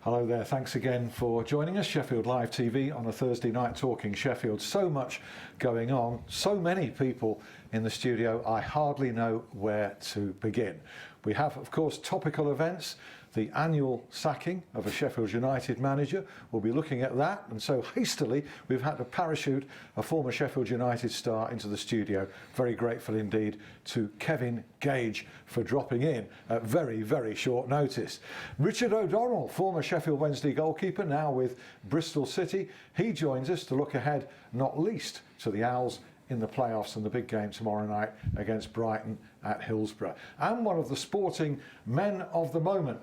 Hello there, thanks again for joining us. Sheffield Live TV on a Thursday night talking Sheffield. So much going on, so many people in the studio, I hardly know where to begin. We have, of course, topical events. The annual sacking of a Sheffield United manager. We'll be looking at that, and so hastily we've had to parachute a former Sheffield United star into the studio. Very grateful indeed to Kevin Gage for dropping in at very, very short notice. Richard O'Donnell, former Sheffield Wednesday goalkeeper, now with Bristol City. He joins us to look ahead, not least to the Owls in the playoffs and the big game tomorrow night against Brighton at Hillsborough. And one of the sporting men of the moment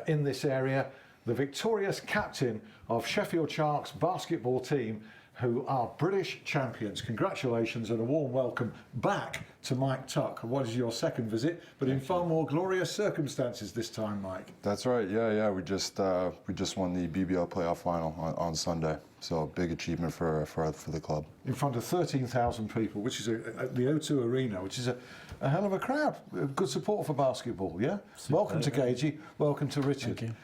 in this area, the victorious captain of Sheffield Sharks basketball team, who are British champions. Congratulations and a warm welcome back to Mike Tuck. What is your second visit, but in far more glorious circumstances this time, Mike? That's right. Yeah. We just won the BBL playoff final on Sunday. So big achievement for the club. In front of 13,000 people, which is at the O2 Arena, which is a hell of a crowd. Good support for basketball. Yeah. Super. Welcome to Gage. Welcome to Richard. Thank you.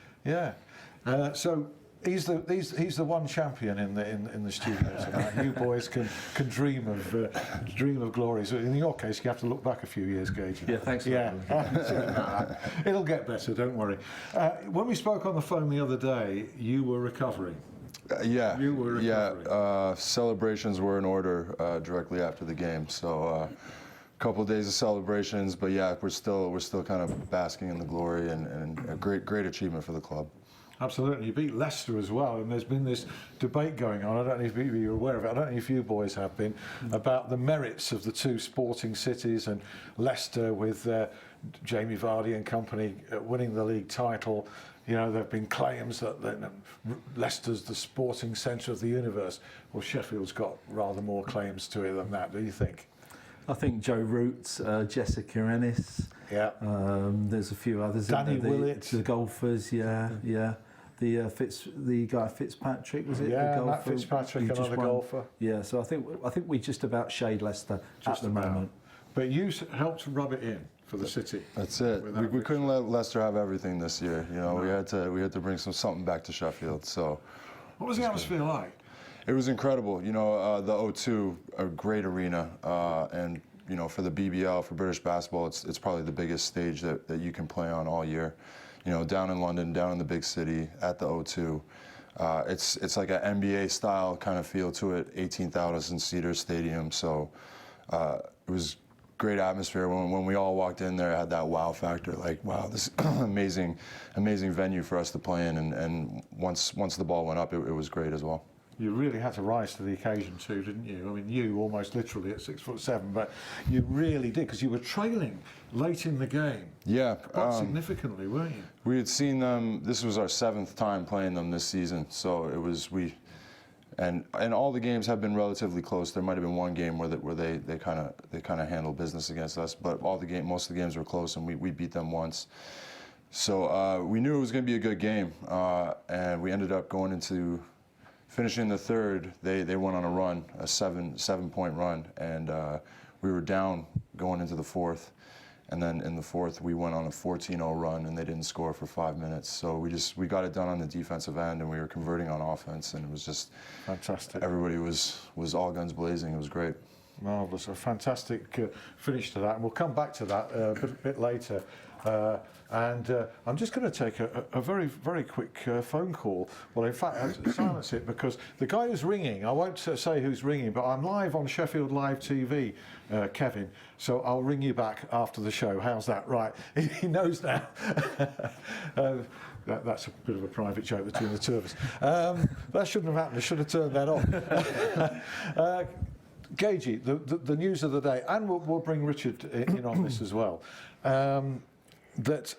Yeah. So. He's the one champion in the studio tonight. You boys can dream of glories. In your case, you have to look back a few years, Gage. Yeah, thanks. It'll get better. Don't worry. When we spoke on the phone the other day, you were recovering. Yeah. You were recovering. Yeah. Celebrations were in order directly after the game. So. A couple of days of celebrations, but yeah, we're still kind of basking in the glory and a great achievement for the club. Absolutely. You beat Leicester as well, and there's been this debate going on. I don't know if you're aware of it. I don't know if you boys have been, about the merits of the two sporting cities, and Leicester with Jamie Vardy and company winning the league title. You know, there have been claims that Leicester's the sporting centre of the universe. Well, Sheffield's got rather more claims to it than that, do you think? I think Joe Root, Jessica Ennis. Yeah. There's a few others. Danny Willett. The golfers, yeah. The guy Fitzpatrick, was it? Yeah, the golfer, Matt Fitzpatrick, another golfer. Yeah, so I think we just about shade Leicester at the moment. But you helped rub it in for the city. That's it. We couldn't let Leicester have everything this year. You know, we had to bring something back to Sheffield. So. What was the atmosphere like? It was incredible. You know, the O2, a great arena, and you know, for the BBL, for British basketball, it's probably the biggest stage that you can play on all year. You know, down in London, down in the big city, at the O2. It's like an NBA style kind of feel to it, 18,000 seater stadium. So it was great atmosphere. When we all walked in there, it had that wow factor, like, wow, this amazing venue for us to play in. And once the ball went up, it was great as well. You really had to rise to the occasion too, didn't you? I mean, you almost literally at 6'7", but you really did, because you were trailing late in the game. Yeah. Quite significantly, weren't you? We had seen them, this was our 7th time playing them this season, so it was, and all the games have been relatively close. There might have been one game where they kind of handled business against us, but most of the games were close, and we beat them once. So we knew it was going to be a good game, and we ended up finishing the third. They went on a run, a 7-point run, and we were down going into the fourth. And then in the fourth, we went on a 14-0 run, and they didn't score for 5 minutes. So we got it done on the defensive end, and we were converting on offense, and it was just fantastic. Everybody was all guns blazing. It was great. Marvellous, a fantastic finish to that, and we'll come back to that a bit later. I'm just going to take a very, very quick phone call. Well, in fact, I'll silence it, because the guy who's ringing, I won't say who's ringing, but I'm live on Sheffield Live TV, Kevin, so I'll ring you back after the show. How's that? Right, he knows now. That's a bit of a private joke between the two of us. That shouldn't have happened. I should have turned that off. Gagey, the news of the day, and we'll bring Richard in on this as well, that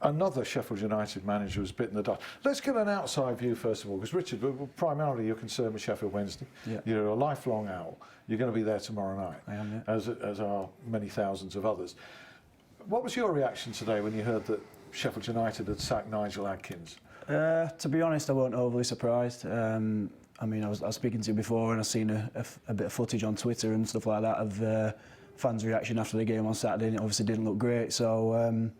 another Sheffield United manager has bitten the dust. Let's get an outside view first of all, because Richard, primarily you're concerned with Sheffield Wednesday. Yeah. You're a lifelong owl. You're going to be there tomorrow night, I am, yeah. as are many thousands of others. What was your reaction today when you heard that Sheffield United had sacked Nigel Adkins? To be honest, I wasn't overly surprised. I mean, I was speaking to you before, and I've seen a bit of footage on Twitter and stuff like that of fans' reaction after the game on Saturday, and it obviously didn't look great. So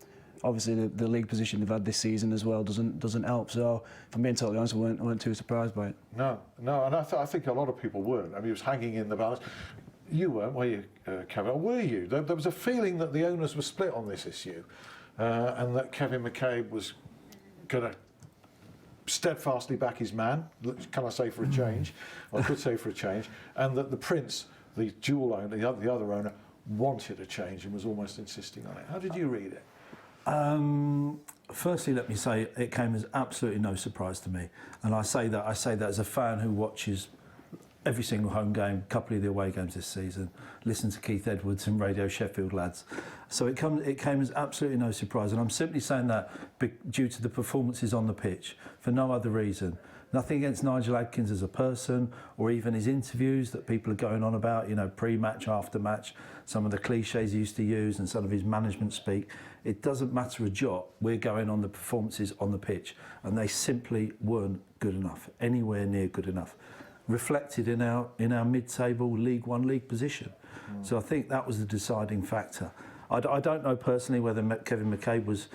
obviously the league position they've had this season as well doesn't help. So if I'm being totally honest, I weren't too surprised by it. No, and I think a lot of people weren't. I mean, he was hanging in the balance. You weren't, were you, Kevin? Or were you? There was a feeling that the owners were split on this issue, and that Kevin McCabe was going to steadfastly back his man, can I say for a change, I could say for a change, and that the Prince, the dual owner, the other owner, wanted a change and was almost insisting on it. How did you read it? Firstly, let me say it came as absolutely no surprise to me, and I say that as a fan who watches every single home game, a couple of the away games this season, listen to Keith Edwards and Radio Sheffield lads. So it came as absolutely no surprise, and I'm simply saying that due to the performances on the pitch, for no other reason. Nothing against Nigel Adkins as a person, or even his interviews that people are going on about, you know, pre-match, after-match, some of the cliches he used to use and some of his management speak. It doesn't matter a jot. We're going on the performances on the pitch, and they simply weren't good enough, anywhere near good enough. Reflected in our mid-table League One league position. So I think that was the deciding factor. I don't know personally whether Kevin McCabe was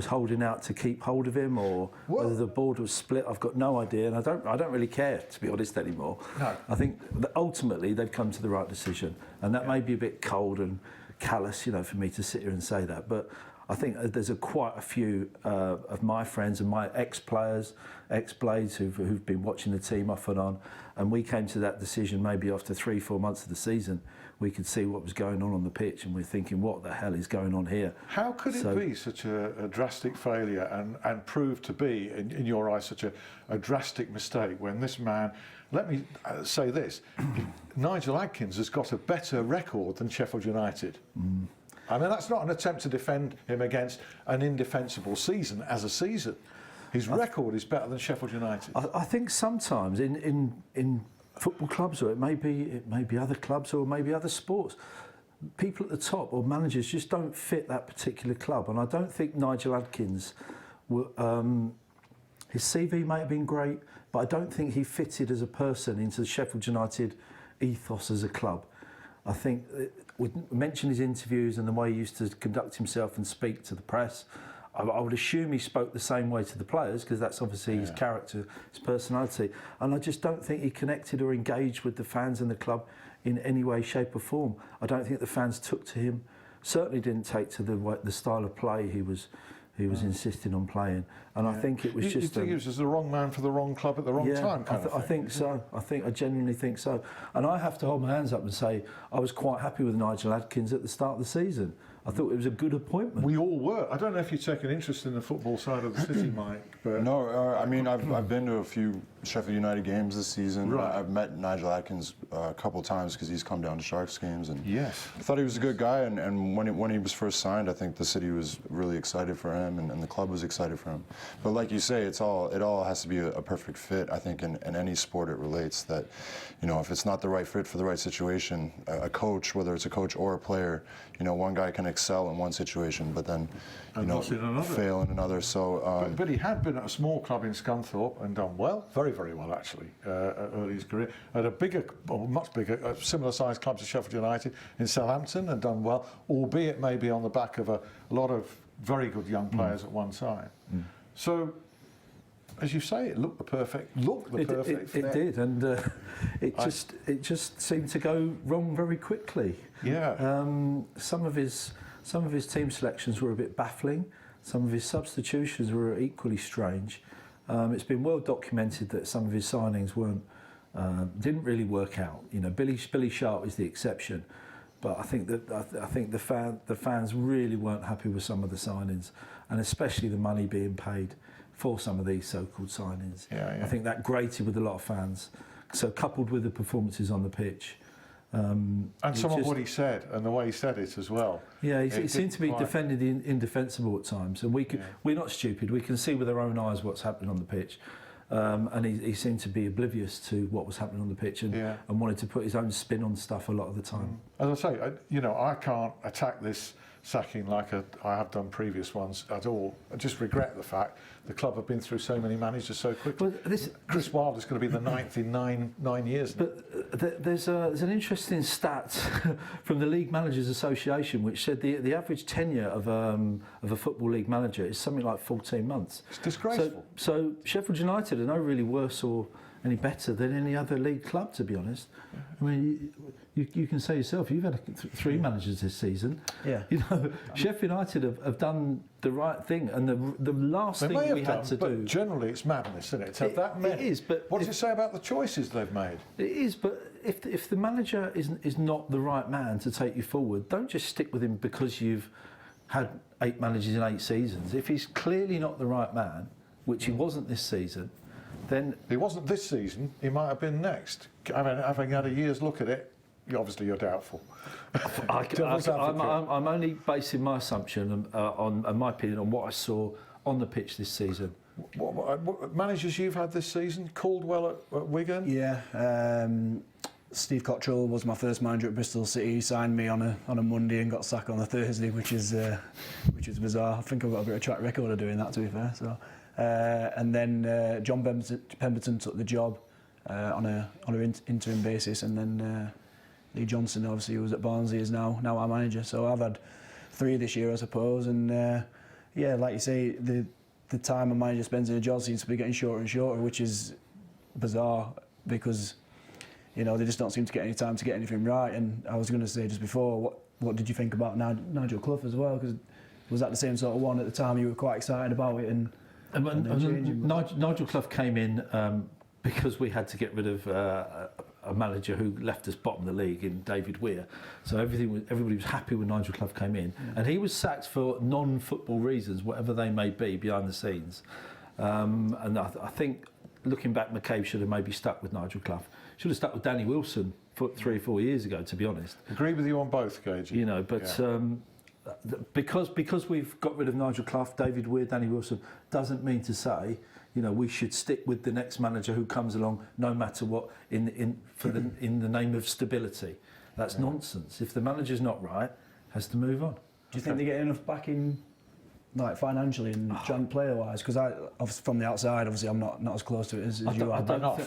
holding out to keep hold of him, or whether the board was split. I've got no idea, and I don't really care, to be honest, anymore. No. I think that ultimately they've come to the right decision, and that may be a bit cold and callous, you know, for me to sit here and say that, but I think there's quite a few of my friends and my ex-players, ex-Blades who've been watching the team off and on, and we came to that decision maybe after 3-4 months of the season. We could see what was going on the pitch, and we're thinking, what the hell is going on here? How could it be such a drastic failure and prove to be, in your eyes, such a drastic mistake when this man, let me say this, Nigel Adkins has got a better record than Sheffield United. I mean, that's not an attempt to defend him against an indefensible season as a season. His record is better than Sheffield United. I think sometimes in football clubs, or it may be other clubs, or maybe other sports, people at the top or managers just don't fit that particular club. And I don't think Nigel Adkins, his CV may have been great, but I don't think he fitted as a person into the Sheffield United ethos as a club. I think we mentioned his interviews and the way he used to conduct himself and speak to the press. I would assume he spoke the same way to the players, because that's obviously his character, his personality. And I just don't think he connected or engaged with the fans and the club in any way, shape or form. I don't think the fans took to him, certainly didn't take to the style of play he was insisting on playing. And I think it was you think he was just the wrong man for the wrong club at the wrong time, I think so. I genuinely think so. And I have to hold my hands up and say I was quite happy with Nigel Adkins at the start of the season. I thought it was a good appointment. We all were. I don't know if you take an interest in the football side of the city, Mike. But No, I mean, I've been to a few Sheffield United games this season. Right. I've met Nigel Adkins a couple of times because he's come down to Sharks games, and yes, I thought he was a good guy. And when he was first signed, I think the city was really excited for him, and the club was excited for him. But like you say, it all has to be a perfect fit. I think in any sport it relates that, you know, if it's not the right fit for the right situation, a coach, whether it's a coach or a player, you know, one guy can excel in one situation, but then, you know, fail in another. So, but he had been at a small club in Scunthorpe and done well, very, very well actually, early in his career. At a bigger, or much bigger, similar-sized club to Sheffield United in Southampton and done well, albeit maybe on the back of a lot of very good young players at one side. So, as you say, it looked the perfect fit. It did, and it just seemed to go wrong very quickly. Yeah. Some of his team selections were a bit baffling. Some of his substitutions were equally strange. It's been well documented that some of his signings didn't really work out. You know, Billy Sharp is the exception, but I think the fans really weren't happy with some of the signings, and especially the money being paid for some of these so-called signings. Yeah. I think that grated with a lot of fans. So coupled with the performances on the pitch. And some of what he said and the way he said it as well. Yeah, he seemed to be defended indefensible at times. And we're not stupid. We can see with our own eyes what's happening on the pitch. And he seemed to be oblivious to what was happening on the pitch and wanted to put his own spin on stuff a lot of the time. As I say, I can't attack this sacking like I have done previous ones at all. I just regret the fact the club have been through so many managers so quickly. Well, Chris Wilder's going to be the ninth in nine years now. But there's an interesting stat from the League Managers Association which said the average tenure of a Football League manager is something like 14 months. It's disgraceful. So Sheffield United are no really worse or any better than any other league club, to be honest. I mean, you can say yourself, you've had three managers this season. Yeah. You know, Sheffield United have done the right thing, and the last They thing may have we had to but do. generally it's madness, isn't it? To have that many. It is, but what does it say about the choices they've made? It is, but if the manager is not the right man to take you forward, don't just stick with him because you've had 8 managers in 8 seasons. If he's clearly not the right man, which he wasn't this season, then He wasn't this season. He might have been next. I mean, having had a year's look at it, obviously you're doubtful. I'm only basing my assumption on my opinion on what I saw on the pitch this season. What managers you've had this season? Caldwell at Wigan? Yeah. Steve Cottrell was my first manager at Bristol City. He signed me on a Monday and got sacked on a Thursday, which is bizarre. I think I've got a bit of track record of doing that, to be fair. So, and then John Pemberton took the job on an interim basis, and then Lee Johnson, obviously, who was at Barnsley, is now our manager. So I've had 3 this year, I suppose, and yeah, like you say, the time a manager spends in a job seems to be getting shorter and shorter, which is bizarre because, you know, they just don't seem to get any time to get anything right. And I was going to say just before, what did you think about Nigel Clough as well? Because was that the same sort of one at the time? You were quite excited about it, and Nigel Clough came in because we had to get rid of a manager who left us bottom of the league in David Weir. So everybody was happy when Nigel Clough came in, and he was sacked for non-football reasons, whatever they may be behind the scenes. And I think, looking back, McCabe should have maybe stuck with Nigel Clough. Should have stuck with Danny Wilson 3 or 4 years ago, to be honest. Agree with you on both, Gage. You know, but because we've got rid of Nigel Clough, David Weir, Danny Wilson, doesn't mean to say, you know, we should stick with the next manager who comes along, no matter what, in the name of stability. That's nonsense. If the manager's not right, has to move on. do you think they get enough backing, like financially and player-wise? Because obviously from the outside, obviously I'm not as close to it as you are.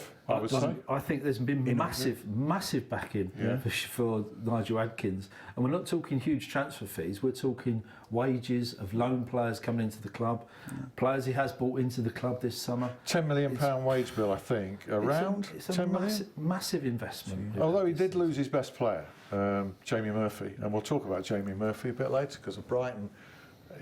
I think there's been massive backing for Nigel Adkins, and we're not talking huge transfer fees. We're talking wages of loan players coming into the club, players he has brought into the club this summer. £10 million wage bill, I think. It's a 10 million. massive investment. Although he did lose his best player, Jamie Murphy, and we'll talk about Jamie Murphy a bit later because of Brighton.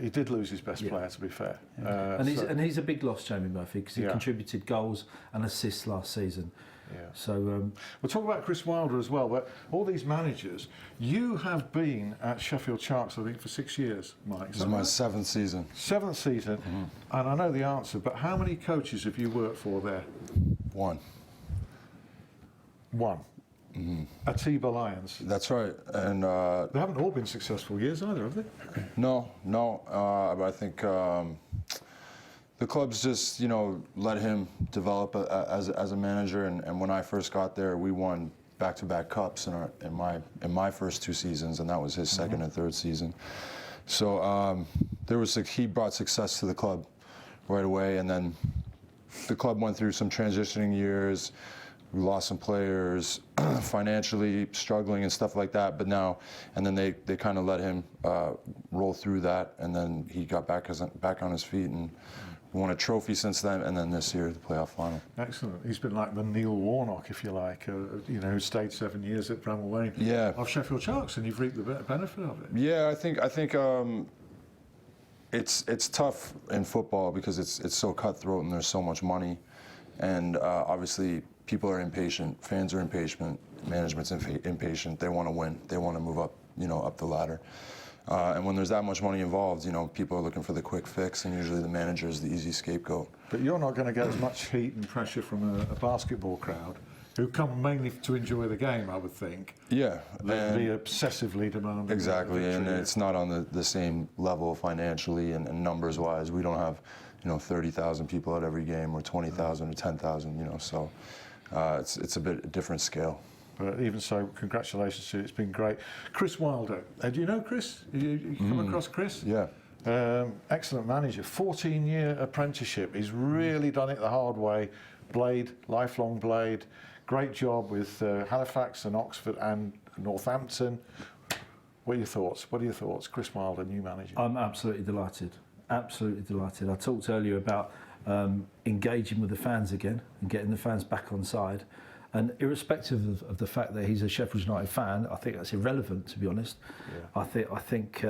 He did lose his best player, to be fair. And he's a big loss, Jamie Murphy, because he contributed goals and assists last season. Yeah. So we'll talk about Chris Wilder as well, but all these managers, you have been at Sheffield Sharks, I think, for 6 years, Mike. This is my 7th season. 7th season, and I know the answer, but how many coaches have you worked for there? 1. 1. Atiba Lions. That's right, and They haven't all been successful years either, have they? no. But I think the club's just, you know, let him develop as a manager. And when I first got there, we won back-to-back cups in my first 2 seasons, and that was his second and third season. So he brought success to the club right away, and then the club went through some transitioning years. We lost some players, financially struggling and stuff like that. But now, and then they kind of let him roll through that, and then he got back on his feet and won a trophy since then. And then this year, the playoff final. Excellent. He's been like the Neil Warnock, if you like, you know, who stayed 7 years at Bramall Lane. Yeah. Of Sheffield Sharks, and you've reaped the benefit of it. Yeah, I think it's tough in football because it's so cutthroat and there's so much money, and obviously. People are impatient, fans are impatient, management's impatient. They want to win. They want to move up, you know, up the ladder. And when there's that much money involved, you know, people are looking for the quick fix, and usually the manager is the easy scapegoat. But you're not going to get as much heat and pressure from a basketball crowd, who come mainly to enjoy the game, I would think. Yeah, They'd be obsessively demanding. Exactly, and it's not on the same level financially and numbers-wise. We don't have, you know, 30,000 people at every game, or 20,000 or 10,000, you know, so. It's a bit different scale. But even so, congratulations to you. It's been great. Chris Wilder. Do you know Chris? You come across Chris? Yeah. Excellent manager. 14-year apprenticeship. He's really done it the hard way. Blade, lifelong Blade. Great job with Halifax and Oxford and Northampton. What are your thoughts? What are your thoughts? Chris Wilder, new manager. I'm absolutely delighted. Absolutely delighted. I talked earlier about engaging with the fans again and getting the fans back on side. And irrespective of the fact that he's a Sheffield United fan, I think that's irrelevant, to be honest. Yeah. I think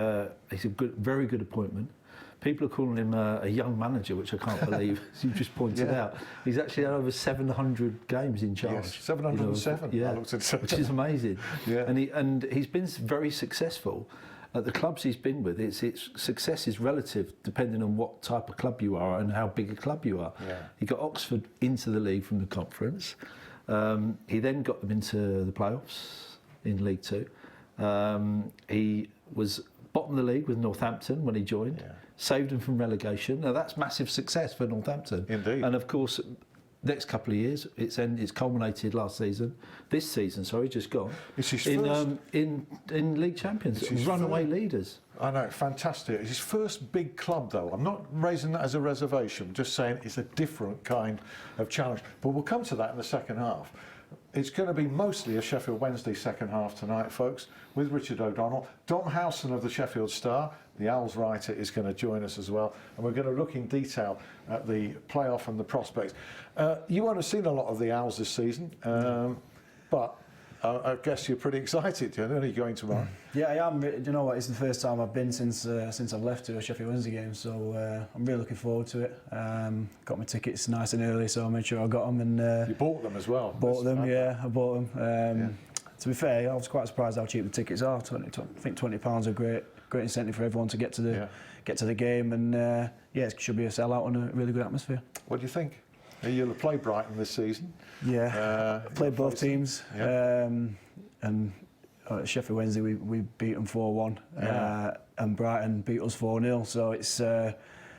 he's a very good appointment. People are calling him a young manager, which I can't believe, as you just pointed out. He's actually had over 700 games in charge. Yes, 707. You know, I looked at which is amazing. Yeah. And he's been very successful at the clubs he's been with. Its success is relative depending on what type of club you are and how big a club you are. Yeah. He got Oxford into the league from the conference. He then got them into the playoffs in League Two. He was bottom of the league with Northampton when he joined. Yeah. Saved them from relegation. Now that's massive success for Northampton. Indeed. And of course, next couple of years, it's culminated this season, just gone. It's his in league champions, runaway leaders. I know, fantastic. It's his first big club, though. I'm not raising that as a reservation, just saying it's a different kind of challenge. But we'll come to that in the second half. It's going to be mostly a Sheffield Wednesday second half tonight, folks, with Richard O'Donnell. Dom Howson of the Sheffield Star, the Owls writer, is going to join us as well. And we're going to look in detail at the playoff and the prospects. You won't have seen a lot of the Owls this season, but I guess you're pretty excited. You're only going tomorrow. Yeah, I am. Do you know what? It's the first time I've been since I've left to a Sheffield Wednesday game, so I'm really looking forward to it. Got my tickets nice and early, so I made sure I got them. And you bought them as well. Bought them, yeah. I bought them. To be fair, I was quite surprised how cheap the tickets are. I think £20 a great incentive for everyone to get to the game, and it should be a sellout and a really good atmosphere. What do you think? You'll play Brighton this season. Yeah, played both teams, yeah. And at Sheffield Wednesday we beat them 4-1, and Brighton beat us 4-0. So it's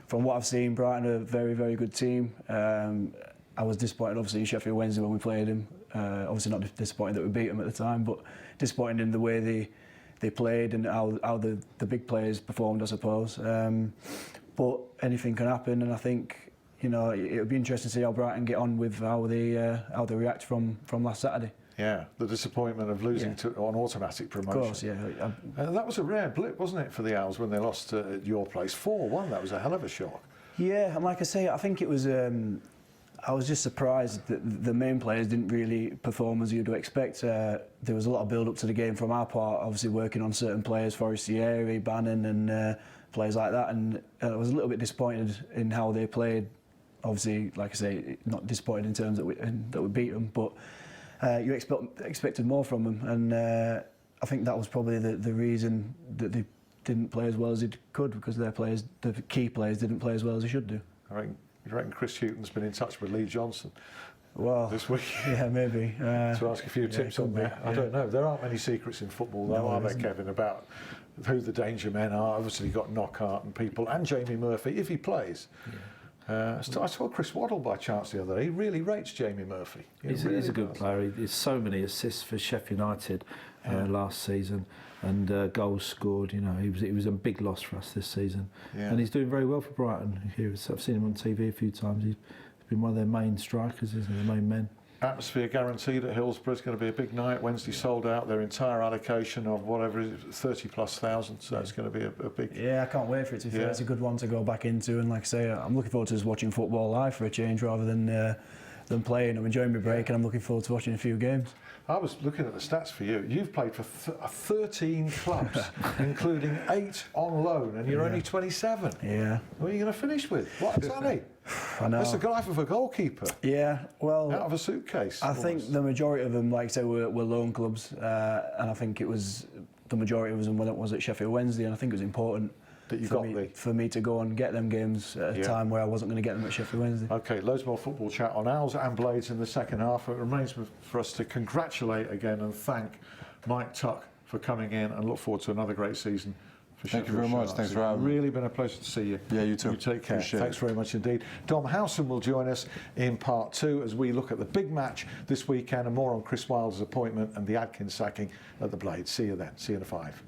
from what I've seen, Brighton are a very, very good team. I was disappointed, obviously, in Sheffield Wednesday when we played them. Obviously not disappointed that we beat them at the time, but disappointed in the way they played and how the big players performed, I suppose. But anything can happen, and I think, you know, it would be interesting to see how Brighton get on with how they react from last Saturday. Yeah, the disappointment of losing on automatic promotion. Of course, yeah. That was a rare blip, wasn't it, for the Owls when they lost at your place? 4-1, that was a hell of a shock. Yeah, and like I say, I think it was... I was just surprised that the main players didn't really perform as you'd expect. There was a lot of build-up to the game from our part, obviously working on certain players, Forestieri, Bannon and players like that, and I was a little bit disappointed in how they played. Obviously, like I say, not disappointed in terms that we beat them, but you expected more from them, and I think that was probably the reason that they didn't play as well as they could, because their players, the key players, didn't play as well as they should do. You reckon Chris Hughton's been in touch with Lee Johnson this week? Yeah, maybe. To ask a few tips on that. I don't know. There aren't many secrets in football, though, are there, Kevin, about who the danger men are? Obviously, you've got Knockhart and people, and Jamie Murphy, if he plays. I saw Chris Waddle by chance the other day. He really rates Jamie Murphy. He's a good player. He did so many assists for Sheffield United last season, and goals scored. You know, he was a big loss for us this season, and he's doing very well for Brighton. I've seen him on TV a few times. He's been one of their main strikers, isn't he? The main men. Atmosphere guaranteed at Hillsborough. It's going to be a big night. Wednesday sold out their entire allocation of whatever it is, 30,000+. So it's going to be a big... Yeah, I can't wait for it to be fair. It's a good one to go back into, and like I say, I'm looking forward to just watching football live for a change rather than playing. I'm enjoying my break and I'm looking forward to watching a few games. I was looking at the stats for you. You've played for 13 clubs, including 8 on loan, and you're only 27. Yeah. What are you going to finish with? What a tally. I know. That's the life of a goalkeeper. Yeah, well... Out of a suitcase. I think the majority of them, like I say, were loan clubs, and I think it was... The majority of them when it was at Sheffield Wednesday, and I think it was important for me to go and get them games at a time where I wasn't going to get them at Sheffield Wednesday. OK, loads more football chat on Owls and Blades in the second half. It remains for us to congratulate again and thank Mike Tuck for coming in, and look forward to another great season for Thank you Sheffield very much. Sharks. Thanks for It's having me. really been a pleasure to see you. Yeah, you too. You take care. Appreciate Thanks it. very much indeed. Dom Howson will join us in part 2 as we look at the big match this weekend and more on Chris Wilder's appointment and the Atkins sacking at the Blade. See you then. See you in a 5.